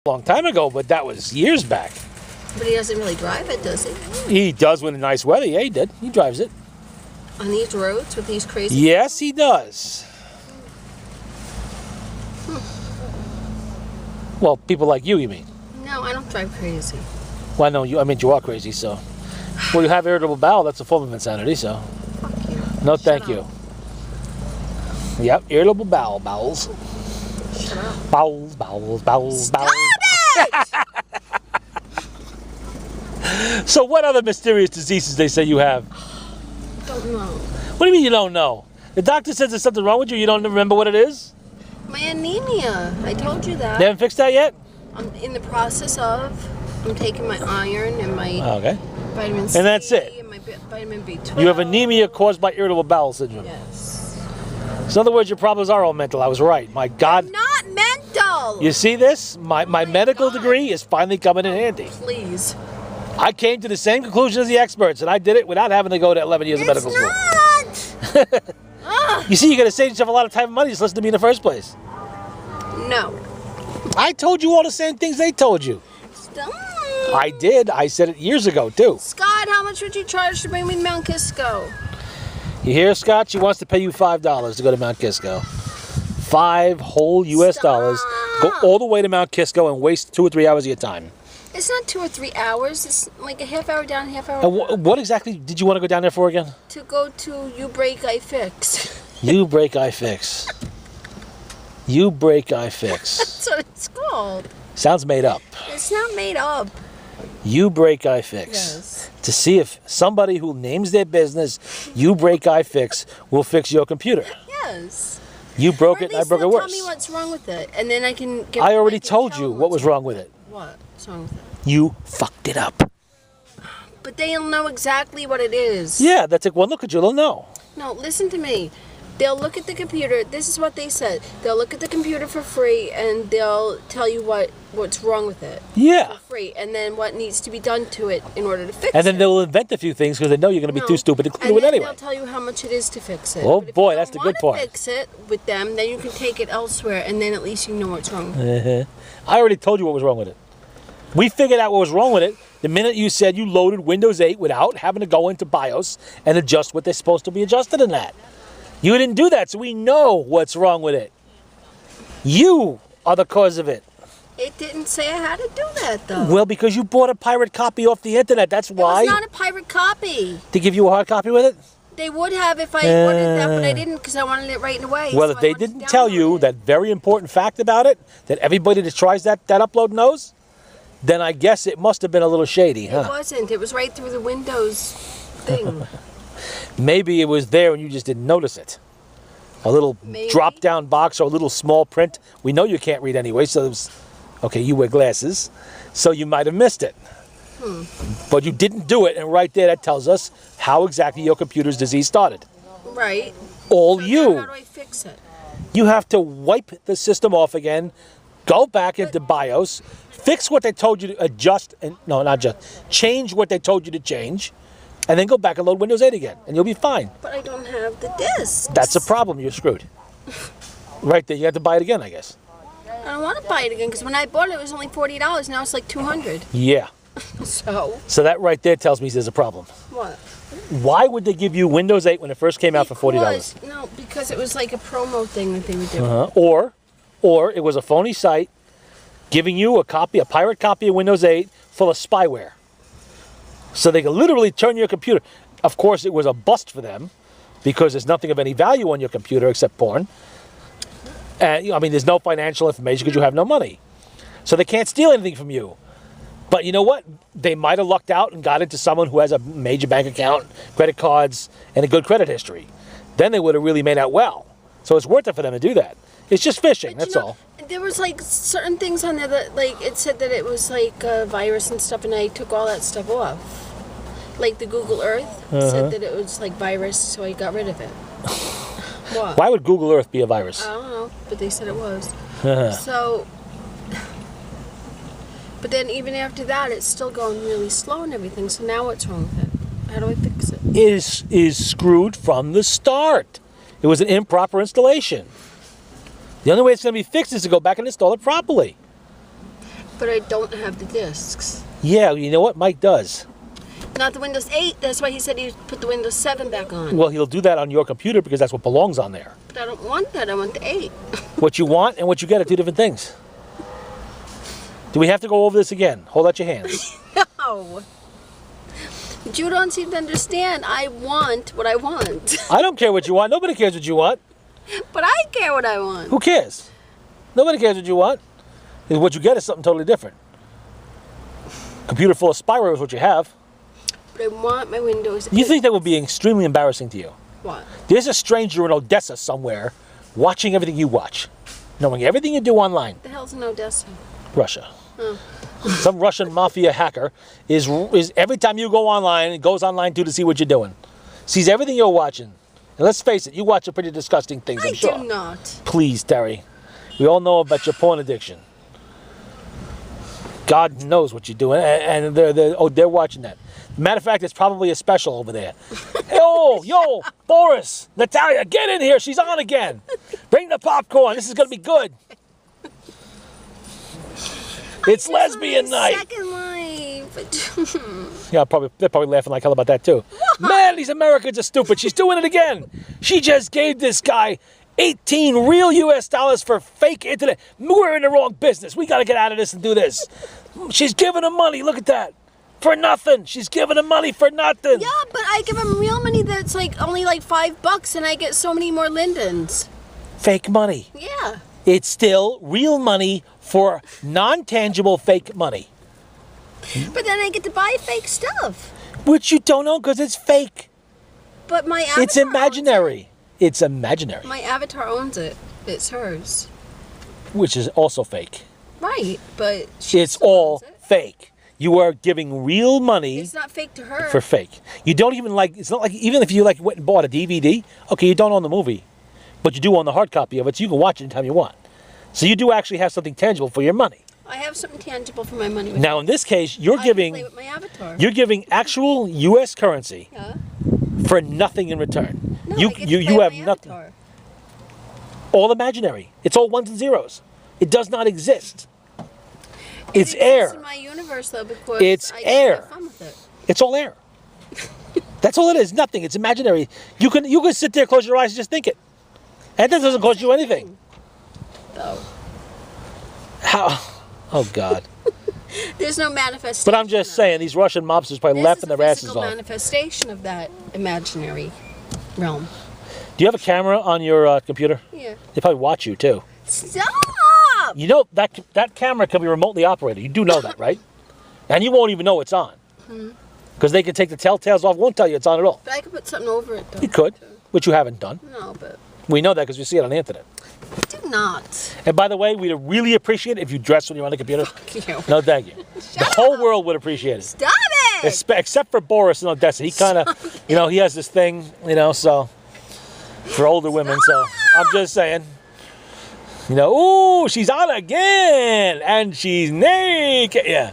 long time ago, but that was years back. But he doesn't really drive it, does he? He does when it's nice weather. Yeah, he did. He drives it. On these roads with these crazy... Yes, he does. Well, people like you mean? No, I don't drive crazy. Well, I know you. I mean, you are crazy, so. Well, you have irritable bowel. That's a form of insanity, so. Fuck you. No, thank you. Yep, irritable bowels. Shut up. Bowels. Stop it! So, what other mysterious diseases they say you have? Don't know. What do you mean you don't know? The doctor says there's something wrong with you. You don't remember what it is? My anemia. I told you that. They haven't fixed that yet? I'm in the process of. I'm taking my iron and my Okay. vitamin C. And that's it. And my vitamin B12. You have anemia caused by irritable bowel syndrome. Yes. So in other words, your problems are all mental. I was right. My God. Not mental. You see this? My medical God. degree is finally coming in handy. Please. I came to the same conclusion as the experts, and I did it without having to go to 11 years of medical school. Not. You see, you're going to save yourself a lot of time and money just listen to me in the first place. No. I told you all the same things they told you. Stop. I did. I said it years ago, too. Scott, how much would you charge to bring me to Mount Kisco? You hear, Scott? She wants to pay you $5 to go to Mount Kisco. 5 whole U.S. dollars. Go all the way to Mount Kisco and waste 2 or 3 hours of your time. It's not 2 or 3 hours. It's like a half hour down, half hour And back. what exactly did you want to go down there for again? To go to You Break, I Fix. You break, I fix. You break, I fix. That's what it's called. Sounds made up. It's not made up. You break, I fix. Yes. To see if somebody who names their business You Break, I Fix will fix your computer. Yes. You broke Or it, at I least broke it they'll worse. Tell me what's wrong with it, and then I can get. I already told you what was wrong with it. What's wrong with it? You fucked it up. But they'll know exactly what it is. Yeah, that's like one look at you, they'll know. No, listen to me. They'll look at the computer. This is what they said. They'll look at the computer for free, and they'll tell you what's wrong with it. Yeah. For free, and then what needs to be done to it in order to fix it. And then they'll invent a few things because they know you're going to be too stupid to clean it and then anyway. they'll tell you how much it is to fix it. Oh But if boy, you that's don't the good wanna part. Fix it with them, then you can take it elsewhere, and then at least you know what's wrong with it. I already told you what was wrong with it. We figured out what was wrong with it the minute you said you loaded Windows 8 without having to go into BIOS and adjust what they're supposed to be adjusted in that. You didn't do that, so we know what's wrong with it. You are the cause of it. It didn't say I had to do that, though. Well, because you bought a pirate copy off the internet, that's why. It was not a pirate copy. To give you a hard copy with it? They would have if I wanted that, but I didn't because I wanted it right away. Well, so if they didn't tell you that very important fact about it, that everybody that tries that upload knows, then I guess it must have been a little shady, It huh? wasn't. It was right through the Windows thing. Maybe it was there and you just didn't notice it. A little Maybe. drop-down box or a little small print. We know you can't read anyway, so it was... Okay, you wear glasses, so you might have missed it. But you didn't do it, and right there that tells us how exactly your computer's disease started. Right. All So you. now how do I fix it? You have to wipe the system off again, go back into BIOS, fix what they told you to adjust, and no, not just, change what they told you to change, and then go back and load Windows 8 again, and you'll be fine. But I don't have the discs. That's a problem, you're screwed. Right there, you have to buy it again, I guess. I don't want to buy it again because when I bought it, it was only $40. Now it's like $200. Yeah. So that right there tells me there's a problem. What? Why would they give you Windows 8 when it first came out for $40? No, because it was like a promo thing that they were doing. Or it was a phony site giving you a pirate copy of Windows 8 full of spyware. So they could literally turn your computer. Of course, it was a bust for them because there's nothing of any value on your computer except porn. And I mean, there's no financial information because you have no money. So they can't steal anything from you. But you know what? They might have lucked out and got into someone who has a major bank account, credit cards, and a good credit history. Then they would have really made out well. So it's worth it for them to do that. It's just phishing, that's all. There was like certain things on there that like it said that it was like a virus and stuff, and I took all that stuff off. Like the Google Earth said that it was like virus, so I got rid of it. What? Why would Google Earth be a virus? I don't know, but they said it was. So, but then even after that, it's still going really slow and everything. So now what's wrong with it? How do I fix it? It is screwed from the start. It was an improper installation. The only way it's going to be fixed is to go back and install it properly. But I don't have the discs. Yeah, you know what? Mike does. Not the Windows 8. That's why he said he put the Windows 7 back on. Well, he'll do that on your computer because that's what belongs on there. But I don't want that. I want the 8. What you want and what you get are two different things. Do we have to go over this again? Hold out your hands. No. But you don't seem to understand. I want what I want. I don't care what you want. Nobody cares what you want. But I care what I want. Who cares? Nobody cares what you want. What you get is something totally different. Computer full of spyware is what you have. But I want my Windows 8. You think that would be extremely embarrassing to you? What? There's a stranger in Odessa somewhere watching everything you watch, knowing everything you do online. What the hell's in Odessa? Russia. Oh. Some Russian mafia hacker is every time you go online, it goes online too to see what you're doing. Sees everything you're watching. And let's face it, you watch some pretty disgusting things, I'm sure. I do not. Please, Terry. We all know about your porn addiction. God knows what you're doing, and they're watching that. Matter of fact, it's probably a special over there. Yo, Boris, Natalia, get in here. She's on again. Bring the popcorn. This is going to be good. It's lesbian night. Second Life. Yeah, they're probably laughing like hell about that too. Man, these Americans are stupid. She's doing it again. She just gave this guy 18 real US dollars for fake internet. We're in the wrong business. We got to get out of this and do this. She's giving him money. Look at that. For nothing. She's giving him money for nothing. Yeah, but I give him real money that's like only like $5 and I get so many more Lindens. Fake money. Yeah. It's still real money for non-tangible fake money. But then I get to buy fake stuff. Which you don't know because it's fake. But my avatar It's imaginary. It's imaginary. My avatar owns it. It's hers. Which is also fake. Right, but It's all fake. You are giving real money It's not fake to her. for fake. You don't even it's not like, even if you went and bought a DVD, okay, you don't own the movie, but you do own the hard copy of it, so you can watch it anytime you want. So you do actually have something tangible for your money. I have something tangible for my money. Now in this case, I can play you're with my avatar. giving actual U.S. currency Yeah. for nothing in return. No, you I get to you play you with have my nothing. avatar. All imaginary. It's all ones and zeros. It does not exist. It's It air. exists in my universe though because It's I air. Get to have fun with it. It's all air. That's all it is. Nothing. It's imaginary. You can sit there, close your eyes, and just think it, and that doesn't cost you anything. Though. How? Oh God. There's no manifestation. But I'm just saying, these Russian mobsters probably This laughing is a their asses physical off. manifestation of that imaginary realm. Do you have a camera on your computer? Yeah. They probably watch you too. Stop! You know that camera can be remotely operated. You do know that, right? And you won't even know it's on. Because they can take the telltales off, won't tell you it's on at all. But I could put something over it though. You could, which you haven't done. No, but We know that because we see it on the internet. do not. And by the way, we'd really appreciate it if you dress when you're on the computer. Fuck you. No, thank you. The whole world would appreciate it. Stop it! Except for Boris in Odessa. He kind of, he has this thing, so for older women. So I'm just saying, ooh, she's on again, and she's naked. Yeah.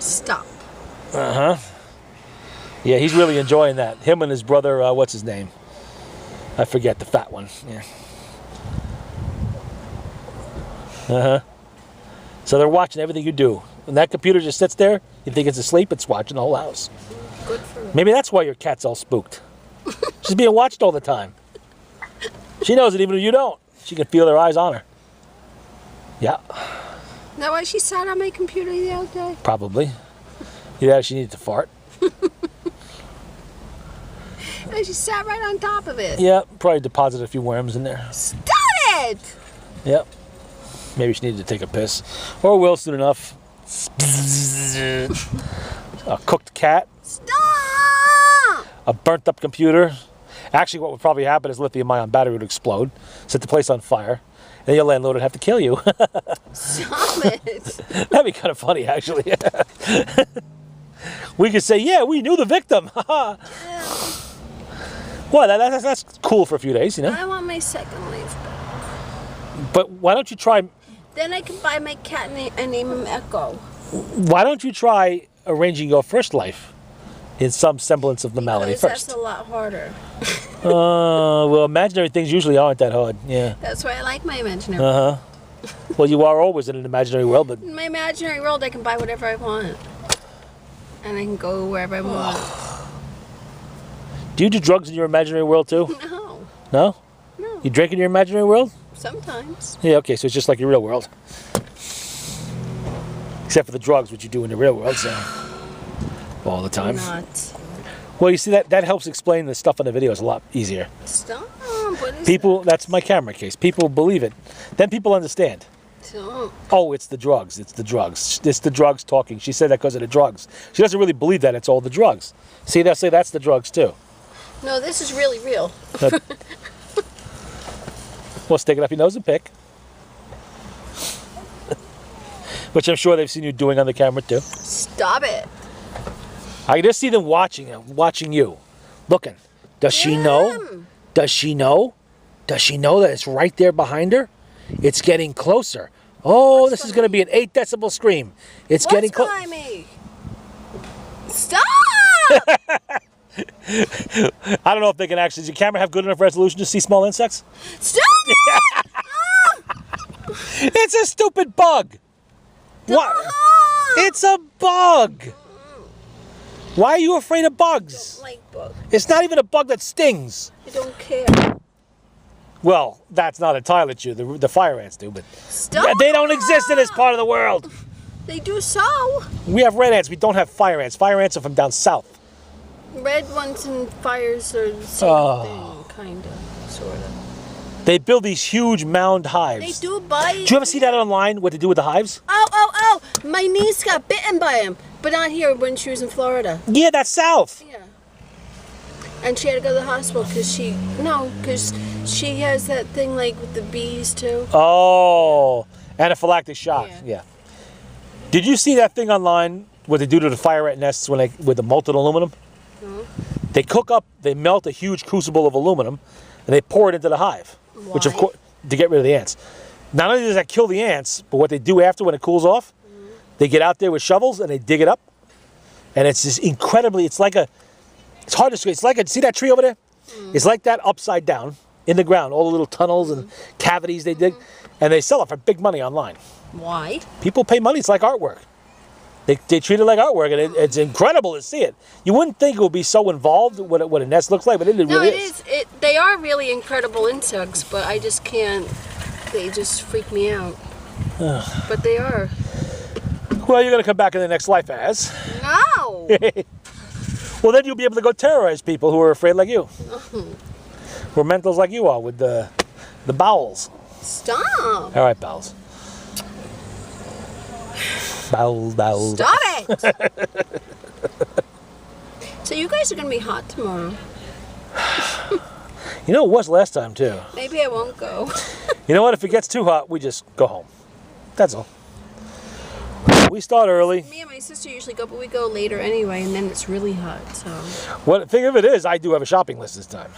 Stop. Yeah, he's really enjoying that. Him and his brother, what's his name? I forget, the fat one. Yeah. So they're watching everything you do. When that computer just sits there, you think it's asleep, it's watching the whole house. Good for her. Maybe that's why your cat's all spooked. She's being watched all the time. She knows it even if you don't. She can feel their eyes on her. Yeah, Is that why she sat on my computer the other day? probably. Yeah, she needed to fart. No, she sat right on top of it. Yeah, probably deposited a few worms in there. Stop it! Yep. Maybe she needed to take a piss. Or will soon enough. A cooked cat. Stop! A burnt up computer. Actually, what would probably happen is lithium-ion battery would explode, set the place on fire, and your landlord would have to kill you. Stop it! That'd be kind of funny, actually. We could say, yeah, we knew the victim. Well, that's cool for a few days, I want my second life back. But why don't you try? Then I can buy my cat and name him Echo. Why don't you try arranging your first life in some semblance of normality Because first? that's a lot harder. Well, imaginary things usually aren't that hard. Yeah. That's why I like my imaginary. Uh huh. Well, you are always in an imaginary world, but In my imaginary world, I can buy whatever I want. And I can go wherever I want. do you do drugs in your imaginary world too? No. No? No. You drink in your imaginary world? Sometimes. Yeah, okay, so it's just like your real world. Except for the drugs, which you do in the real world, so all the time. Not. Well, you see, that helps explain the stuff on the videos a lot easier. Stop. What is People, that's my camera case. People believe it. Then people understand. Stop. Oh, it's the drugs. It's the drugs. It's the drugs talking. She said that because of the drugs. She doesn't really believe that it's all the drugs. See, they'll say that's the drugs too. No, this is really real. Well, stick it up your nose and pick. Which I'm sure they've seen you doing on the camera too. Stop it. I can just see them watching you, looking. Does she know? Does she know? Does she know that it's right there behind her? It's getting closer. Oh, this is going to be an 8 decibel scream. It's getting What's close. behind me? Stop! I don't know if they can actually. Does your camera have good enough resolution to see small insects? Stop! It's a stupid bug. What? It's a bug. Why are you afraid of bugs? Like bug. It's not even a bug that stings. I don't care. Well, that's not entirely true. The fire ants do, but Stop! they don't exist in this part of the world. They do so. We have red ants. We don't have fire ants. Fire ants are from down south. Red ones and fires are the same thing, kind of, sort of. They build these huge mound They hives. do bite. Do you ever see that online? What they do with the hives? Oh! My niece got bitten by him, but not here when she was in Florida. Yeah, that's south. Yeah. And she had to go to the hospital because she has that thing like with the bees too. Oh, anaphylactic shock. Yeah. Yeah. Did you see that thing online? What they do to the fire ant nests when with the molten aluminum? They melt a huge crucible of aluminum, and they pour it into the hive, which of Why? course to get rid of the ants. Not only does that kill the ants, but what they do after when it cools off, they get out there with shovels and they dig it up, and it's just incredibly. It's hard to describe. It's like see that tree over there? It's like that upside down in the ground. All the little tunnels and cavities they dig, and they sell it for big money online. Why? People pay money. It's like artwork. They treat it like artwork, and it's incredible to see it. You wouldn't think it would be so involved what a nest looks like, but it really is. They are really incredible insects, but I just can't. They just freak me out. But they are. Well, you're going to come back in the next life as. No. Well, then you'll be able to go terrorize people who are afraid like you. Who are mentals like you are with the bowels. Stop. All right, bowels. Bowels. Stop it. So you guys are gonna be hot tomorrow. You know, it was last time, too. Maybe I won't go. You know what? If it gets too hot, we just go home. That's all. We start early. Me and my sister usually go, but we go later anyway, and then it's really hot. So. What thing of it is, I do have a shopping list this time.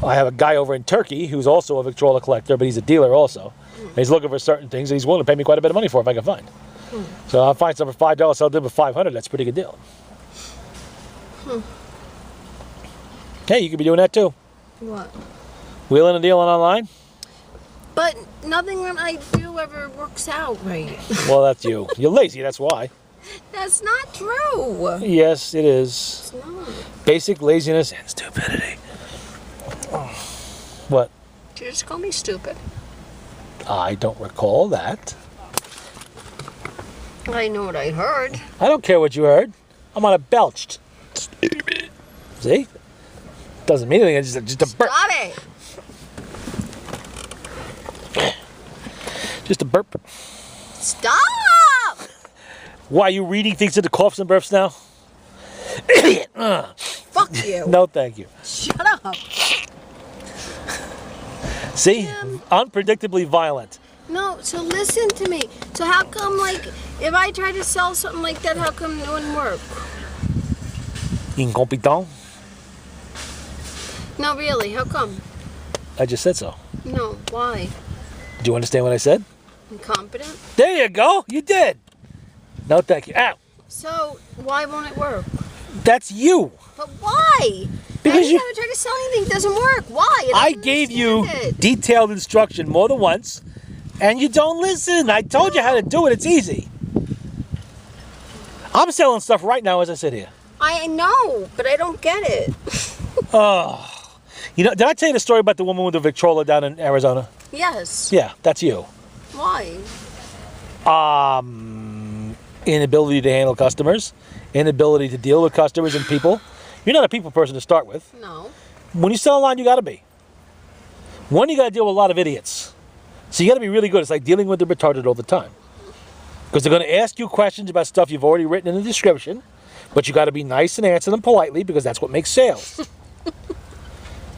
I have a guy over in Turkey who's also a Victrola collector, but he's a dealer also. And he's looking for certain things, and he's willing to pay me quite a bit of money for it if I can find. So I'll find some for $5, so I'll do it for $500. That's a pretty good deal. Hey, you could be doing that too. What? Wheeling and dealing online? But nothing that I do ever works out right. Well, that's you. You're lazy, that's why. That's not true. Yes, it is. It's not. Basic laziness and stupidity. What? Did you just call me stupid? I don't recall that. I know what I heard. I don't care what you heard. I'm on a belched. See? Doesn't mean anything. It's just a burp. Stop it. Just a burp. Stop. Why, are you reading things into coughs and burps now? Idiot. Fuck you. No, thank you. Shut up. See? Unpredictably violent. No, so listen to me. So how come, like, if I try to sell something like that, how come it wouldn't work? Incompetent. No, really, how come? I just said so. No, why? Do you understand what I said? Incompetent? There you go. You did. No, thank you. Ow. So, why won't it work? That's you. But why? Because you- Anytime I try to sell anything, it doesn't work. Why? I gave you understand it. detailed instruction more than once And you don't listen. I told you how to do it. It's easy. I'm selling stuff right now as I sit here. I know, but I don't get it. Oh. You know, did I tell you the story about the woman with the Victrola down in Arizona? Yes. Yeah, that's you. Why? Inability to handle customers, inability to deal with customers and people. You're not a people person to start with. No. When you sell online, you got to be. One, you got to deal with a lot of idiots. So you got to be really good. It's like dealing with the retarded all the time. Because they're going to ask you questions about stuff you've already written in the description, but you got to be nice and answer them politely because that's what makes sales.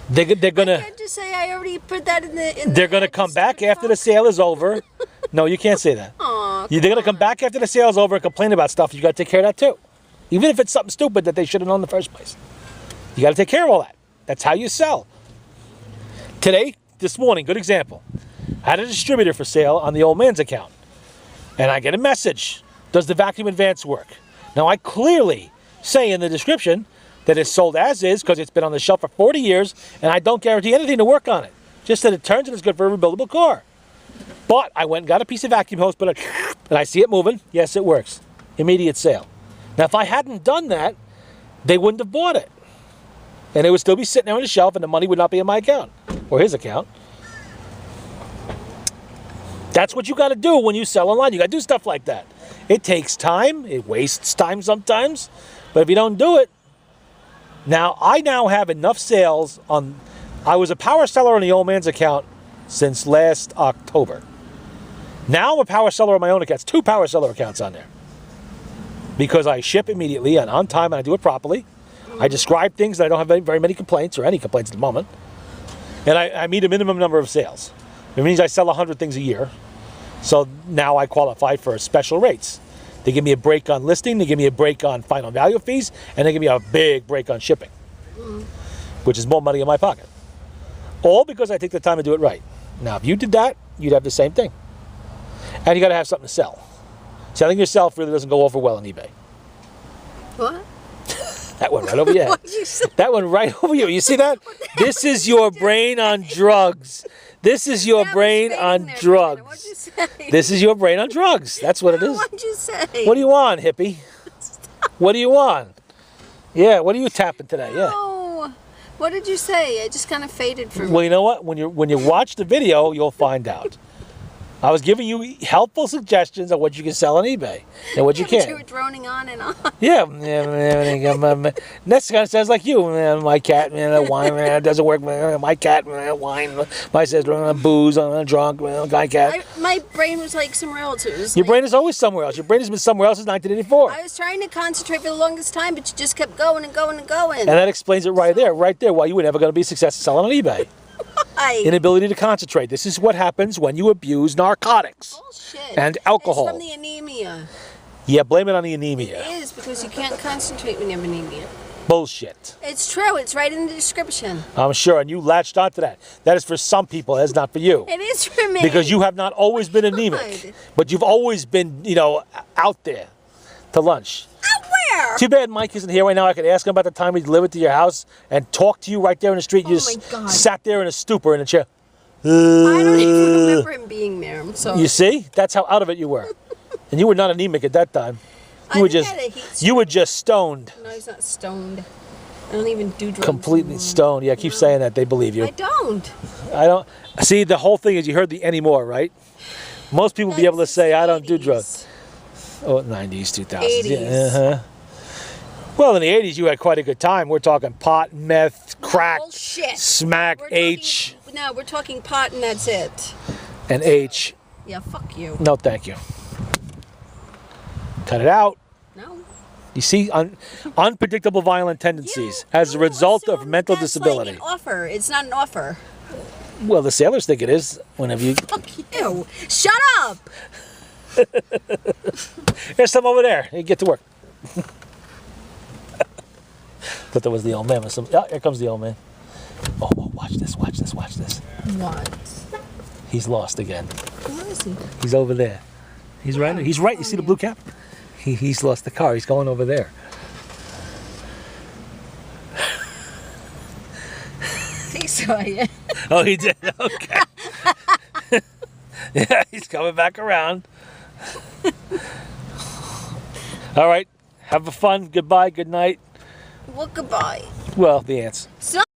they're going to. I can't just say I already put that in the. They're going to come back after the sale is over. No, you can't say that. Aw, They're going to come back after the sale is over and complain about stuff. You got to take care of that too. Even if it's something stupid that they should have known in the first place. You got to take care of all that. That's how you sell. Today, this morning, good example. I had a distributor for sale on the old man's account. And I get a message. Does the Vacuum Advance work? Now, I clearly say in the description that it's sold as is because it's been on the shelf for 40 years and I don't guarantee anything to work on it. Just that it turns and it's good for a rebuildable car. But I went and got a piece of vacuum hose, and I see it moving. Yes, it works. Immediate sale. Now, if I hadn't done that, they wouldn't have bought it. And it would still be sitting there on the shelf and the money would not be in my account or his account. That's what you got to do when you sell online. You got to do stuff like that. It takes time. It wastes time sometimes. But if you don't do it, I now have enough sales on. I was a power seller on the old man's account since last October. Now I'm a power seller on my own account. It's 2 power seller accounts on there. Because I ship immediately and on time and I do it properly. I describe things that I don't have very many complaints or any complaints at the moment. And I meet a minimum number of sales. It means I sell 100 things a year. So now I qualify for special rates. They give me a break on listing, they give me a break on final value fees, and they give me a big break on shipping, which is more money in my pocket. All because I take the time to do it right. Now, if you did that, you'd have the same thing. And you got to have something to sell. Selling yourself really doesn't go over well on eBay. What? That went right over your head. What'd you say? That went right over you. You see that? This is your brain on drugs. This is your brain on drugs. What'd you say? This is your brain on drugs. That's what it is. What'd you say? What do you want, hippie? What do you want? Yeah, what are you tapping today? Yeah. Oh, what did you say? It just kind of faded for me. Well, you know what? When you watch the video, you'll find out. I was giving you helpful suggestions on what you can sell on eBay and what you But can't. you were droning on and on. Yeah. Next kind of sounds like you. Man, my cat, man, wine, man, it doesn't work. Man, my cat, man, wine. My sister, booze, I'm drunk, man, guy cat. My brain was like somewhere else. It was Your like, brain is always somewhere else. Your brain has been somewhere else since 1984. I was trying to concentrate for the longest time, but you just kept going and going and going. And that explains it right there, why you were never going to be successful selling on eBay. Inability to concentrate. This is what happens when you abuse narcotics Bullshit. and alcohol. It's from the anemia. Yeah, blame it on the anemia. It is because you can't concentrate when you have anemia. Bullshit. It's true. It's right in the description. I'm sure, and you latched onto that. That is for some people, that's not for you. It is for me. Because you have not always been anemic, God. but you've always been, out there to lunch. Where? Too bad Mike isn't here right now. I could ask him about the time he delivered to your house and talk to you right there in the street. You Oh just my God. sat there in a stupor in a chair. I don't even remember him being there. I'm sorry. You see? That's how out of it you were. And you were not anemic at that time. I You were didn't just have a heat you were just stoned. No, he's not stoned. I don't even do drugs. Completely anymore. stoned. Yeah, keep saying that. They believe you. I don't. I don't see the whole thing is you heard the anymore, right? Most people be able to say I don't do drugs. Oh, 90s, 2000s. 80s. Yeah, uh-huh. Well, in the 80s, you had quite a good time. We're talking pot, meth, crack, Bullshit. smack, We're H, talking, no, we're talking pot and that's it. and H. Yeah, fuck you. No, thank you. Cut it out. No. You see, unpredictable violent tendencies as a result of mental disability. Like an offer. It's not an offer. Well, the sailors think it is. Whenever you, Fuck you. Shut up. there's some over there. You get to work. Thought that was the old man. Here comes the old man. Oh, watch this, watch this, watch this. What? He's lost again. Where is he? He's over there. He's right. He's right. You see the blue cap? He's lost the car. He's going over there. He saw you. Oh, he did. Okay. Yeah, he's coming back around. All right. Have a fun. Goodbye. Good night. Well, goodbye. Well, the ants. So